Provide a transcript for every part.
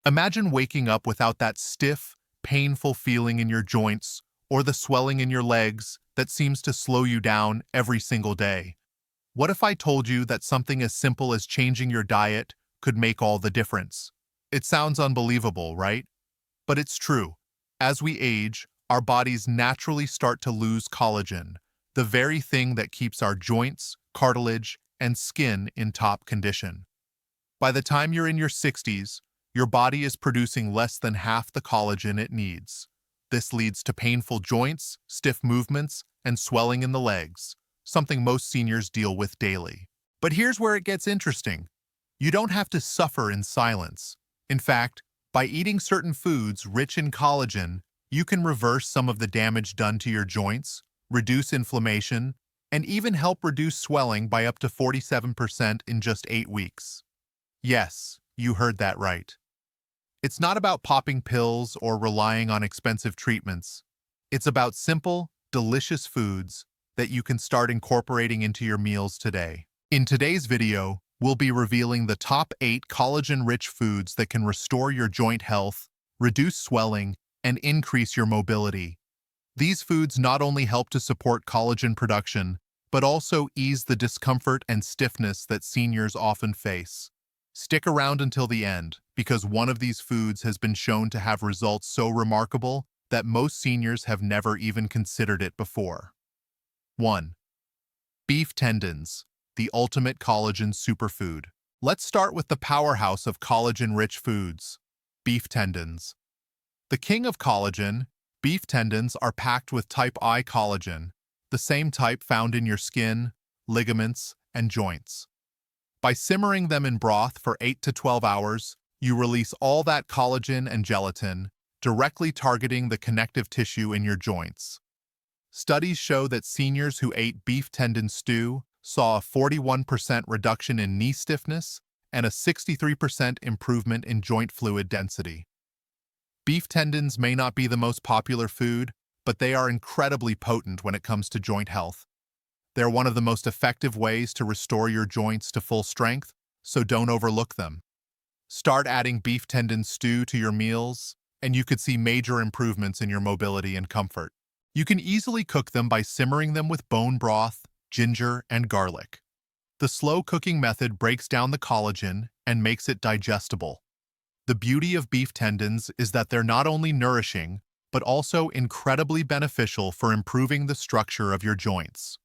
Imagine waking up without that stiff, painful feeling in your joints or the swelling in your legs that seems to slow you down every single day. What if I told you that something as simple as changing your diet could make all the difference? It sounds unbelievable, right? But it's true. As we age, our bodies naturally start to lose collagen, the very thing that keeps our joints, cartilage, and skin in top condition. By the time you're in your 60s, your body is producing less than half the collagen it needs. This leads to painful joints, stiff movements, and swelling in the legs, something most seniors deal with daily. But here's where it gets interesting. You don't have to suffer in silence. In fact, by eating certain foods rich in collagen, you can reverse some of the damage done to your joints, reduce inflammation, and even help reduce swelling by up to 47% in just 8 weeks. Yes, you heard that right. It's not about popping pills or relying on expensive treatments. It's about simple, delicious foods that you can start incorporating into your meals today. In today's video, we'll be revealing the top 8 collagen-rich foods that can restore your joint health, reduce swelling, and increase your mobility. These foods not only help to support collagen production, but also ease the discomfort and stiffness that seniors often face. Stick around until the end, because one of these foods has been shown to have results so remarkable that most seniors have never even considered it before. 1. Beef tendons, the ultimate collagen superfood. Let's start with the powerhouse of collagen-rich foods, beef tendons. The king of collagen, beef tendons are packed with type I collagen, the same type found in your skin, ligaments, and joints. By simmering them in broth for 8 to 12 hours, you release all that collagen and gelatin, directly targeting the connective tissue in your joints. Studies show that seniors who ate beef tendon stew saw a 41% reduction in knee stiffness and a 63% improvement in joint fluid density. Beef tendons may not be the most popular food, but they are incredibly potent when it comes to joint health. They're one of the most effective ways to restore your joints to full strength, so don't overlook them. Start adding beef tendon stew to your meals, and you could see major improvements in your mobility and comfort. You can easily cook them by simmering them with bone broth, ginger, and garlic. The slow cooking method breaks down the collagen and makes it digestible. The beauty of beef tendons is that they're not only nourishing, but also incredibly beneficial for improving the structure of your joints.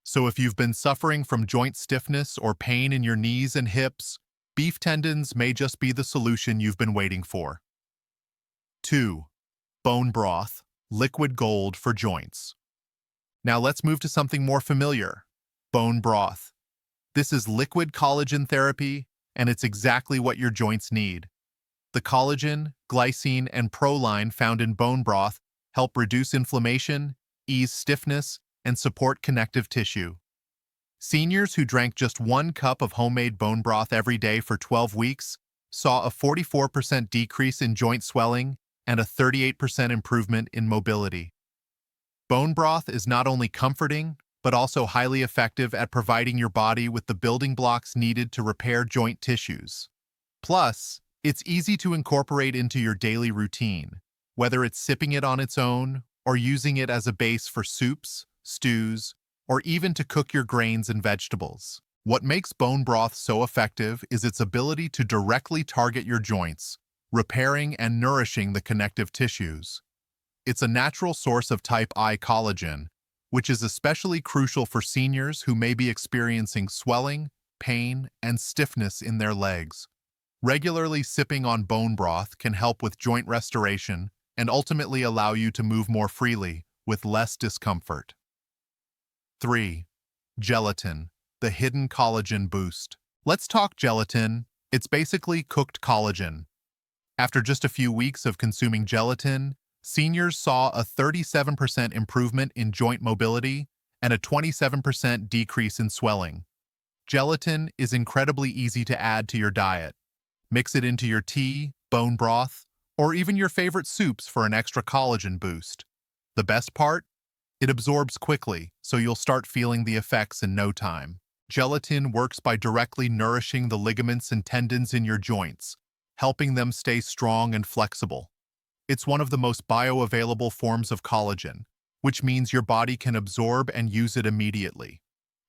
So if you've been suffering from joint stiffness or pain in your knees and hips, beef tendons may just be the solution you've been waiting for. 2. Bone broth, liquid gold for joints. Now let's move to something more familiar, bone broth. This is liquid collagen therapy, and it's exactly what your joints need. The collagen, glycine, and proline found in bone broth help reduce inflammation, ease stiffness, and support connective tissue. Seniors who drank just 1 cup of homemade bone broth every day for 12 weeks saw a 44% decrease in joint swelling and a 38% improvement in mobility. Bone broth is not only comforting, but also highly effective at providing your body with the building blocks needed to repair joint tissues. Plus, it's easy to incorporate into your daily routine, whether it's sipping it on its own or using it as a base for soups, stews, or even to cook your grains and vegetables. What makes bone broth so effective is its ability to directly target your joints, repairing and nourishing the connective tissues. It's a natural source of type I collagen, which is especially crucial for seniors who may be experiencing swelling, pain, and stiffness in their legs. Regularly sipping on bone broth can help with joint restoration and ultimately allow you to move more freely with less discomfort. 3. Gelatin, the hidden collagen boost. Let's talk gelatin. It's basically cooked collagen. After just a few weeks of consuming gelatin, seniors saw a 37% improvement in joint mobility and a 27% decrease in swelling. Gelatin is incredibly easy to add to your diet. Mix it into your tea, bone broth, or even your favorite soups for an extra collagen boost. The best part? It absorbs quickly, so you'll start feeling the effects in no time. Gelatin works by directly nourishing the ligaments and tendons in your joints, helping them stay strong and flexible. It's one of the most bioavailable forms of collagen, which means your body can absorb and use it immediately.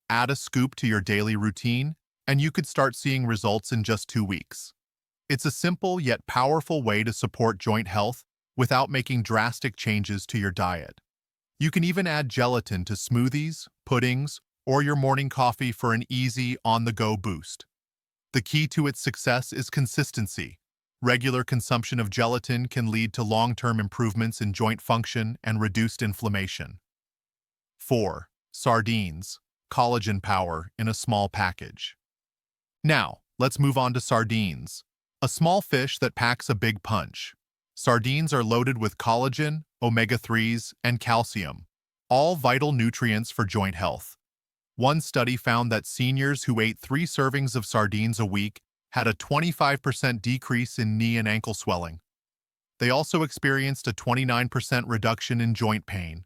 Add a scoop to your daily routine, and you could start seeing results in just 2 weeks. It's a simple yet powerful way to support joint health without making drastic changes to your diet. You can even add gelatin to smoothies, puddings, or your morning coffee for an easy, on-the-go boost. The key to its success is consistency. Regular consumption of gelatin can lead to long-term improvements in joint function and reduced inflammation. 4. Sardines, collagen power in a small package. Now, let's move on to sardines, a small fish that packs a big punch. Sardines are loaded with collagen, omega-3s, and calcium, all vital nutrients for joint health. One study found that seniors who ate 3 servings of sardines a week had a 25% decrease in knee and ankle swelling. They also experienced a 29% reduction in joint pain.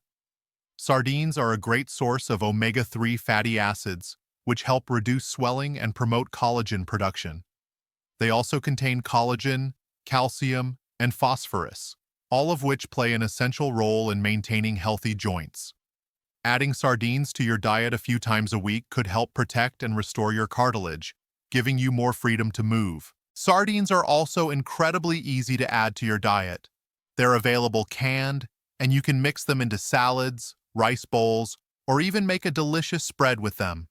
Sardines are a great source of omega-3 fatty acids, which help reduce swelling and promote collagen production. They also contain collagen, calcium, and phosphorus, all of which play an essential role in maintaining healthy joints. Adding sardines to your diet a few times a week could help protect and restore your cartilage, giving you more freedom to move. Sardines are also incredibly easy to add to your diet. They're available canned, and you can mix them into salads, rice bowls, or even make a delicious spread with them.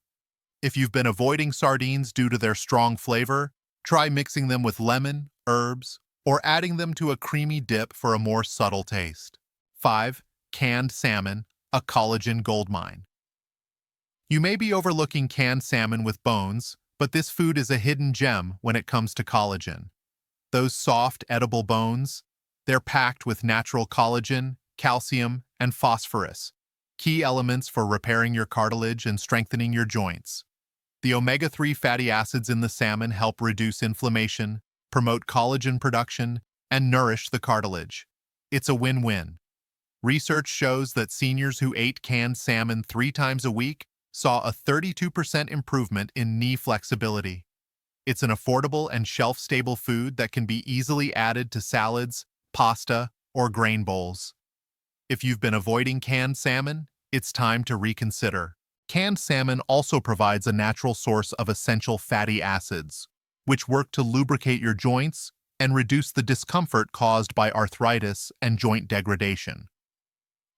If you've been avoiding sardines due to their strong flavor, try mixing them with lemon, herbs, or adding them to a creamy dip for a more subtle taste. 5. Canned salmon, a collagen goldmine. You may be overlooking canned salmon with bones, but this food is a hidden gem when it comes to collagen. Those soft, edible bones, they're packed with natural collagen, calcium, and phosphorus, key elements for repairing your cartilage and strengthening your joints. The omega-3 fatty acids in the salmon help reduce inflammation, promote collagen production, and nourish the cartilage. It's a win-win. Research shows that seniors who ate canned salmon 3 times a week saw a 32% improvement in knee flexibility. It's an affordable and shelf-stable food that can be easily added to salads, pasta, or grain bowls. If you've been avoiding canned salmon, it's time to reconsider. Canned salmon also provides a natural source of essential fatty acids, which work to lubricate your joints and reduce the discomfort caused by arthritis and joint degradation.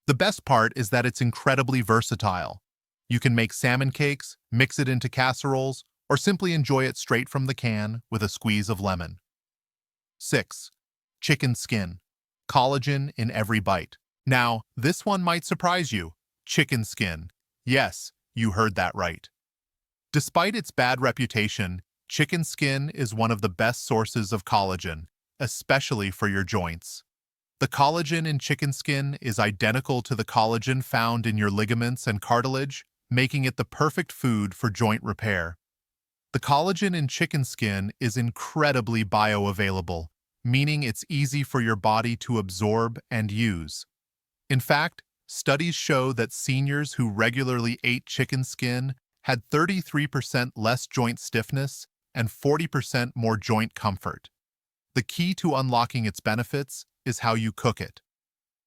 The best part is that it's incredibly versatile. You can make salmon cakes, mix it into casseroles, or simply enjoy it straight from the can with a squeeze of lemon. 6. Chicken skin, collagen in every bite. Now, this one might surprise you. Chicken skin. Yes, you heard that right. Despite its bad reputation, chicken skin is one of the best sources of collagen, especially for your joints. The collagen in chicken skin is identical to the collagen found in your ligaments and cartilage, making it the perfect food for joint repair. The collagen in chicken skin is incredibly bioavailable, meaning it's easy for your body to absorb and use. In fact, studies show that seniors who regularly ate chicken skin had 33% less joint stiffness and 40% more joint comfort. The key to unlocking its benefits is how you cook it.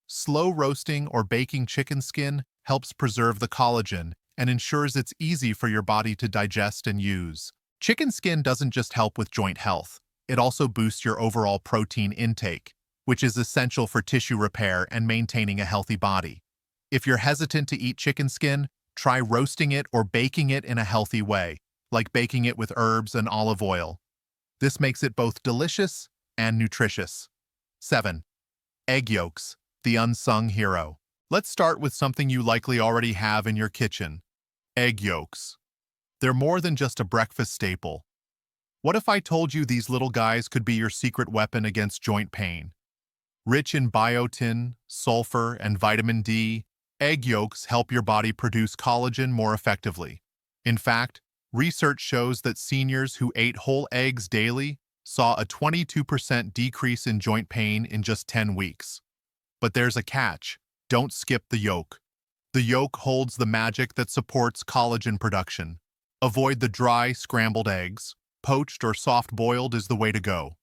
Slow roasting or baking chicken skin helps preserve the collagen and ensures it's easy for your body to digest and use. Chicken skin doesn't just help with joint health, it also boosts your overall protein intake, which is essential for tissue repair and maintaining a healthy body. If you're hesitant to eat chicken skin, try roasting it or baking it in a healthy way, like baking it with herbs and olive oil. This makes it both delicious and nutritious. 7. Egg yolks, the unsung hero. Let's start with something you likely already have in your kitchen. Egg yolks. They're more than just a breakfast staple. What if I told you these little guys could be your secret weapon against joint pain? Rich in biotin, sulfur, and vitamin D, egg yolks help your body produce collagen more effectively. In fact, research shows that seniors who ate whole eggs daily saw a 22% decrease in joint pain in just 10 weeks. But there's a catch. Don't skip the yolk. The yolk holds the magic that supports collagen production. Avoid the dry, scrambled eggs. Poached or soft-boiled is the way to go.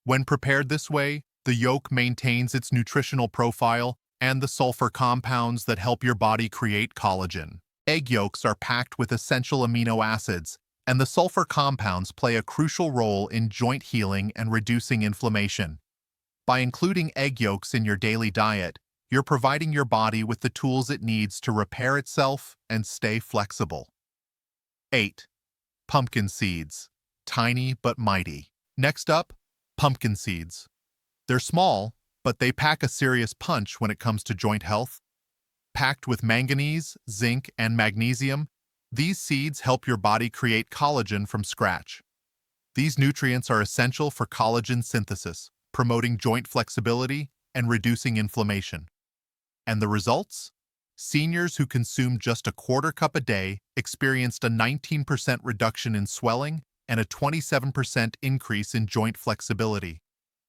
When prepared this way, the yolk maintains its nutritional profile and the sulfur compounds that help your body create collagen. Egg yolks are packed with essential amino acids, and the sulfur compounds play a crucial role in joint healing and reducing inflammation. By including egg yolks in your daily diet, you're providing your body with the tools it needs to repair itself and stay flexible. 8. Pumpkin seeds. Tiny but mighty. Next up, pumpkin seeds. They're small, but they pack a serious punch when it comes to joint health. Packed with manganese, zinc, and magnesium, these seeds help your body create collagen from scratch. These nutrients are essential for collagen synthesis, promoting joint flexibility and reducing inflammation. And the results? Seniors who consumed just a quarter cup a day experienced a 19% reduction in swelling and a 27% increase in joint flexibility.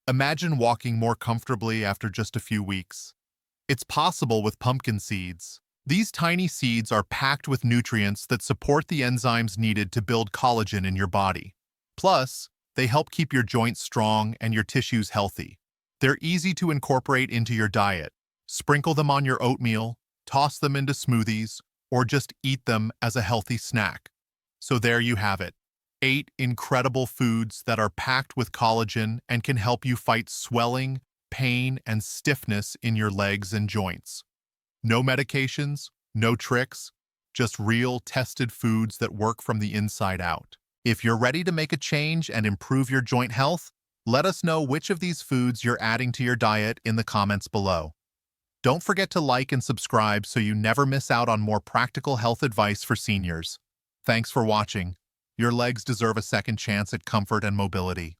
Imagine walking more comfortably after just a few weeks. It's possible with pumpkin seeds. These tiny seeds are packed with nutrients that support the enzymes needed to build collagen in your body. Plus, they help keep your joints strong and your tissues healthy. They're easy to incorporate into your diet. Sprinkle them on your oatmeal, toss them into smoothies, or just eat them as a healthy snack. So there you have it. 8 incredible foods that are packed with collagen and can help you fight swelling, pain, and stiffness in your legs and joints. No medications, no tricks, just real tested foods that work from the inside out. If you're ready to make a change and improve your joint health, let us know which of these foods you're adding to your diet in the comments below. Don't forget to like and subscribe so you never miss out on more practical health advice for seniors. Thanks for watching. Your legs deserve a second chance at comfort and mobility.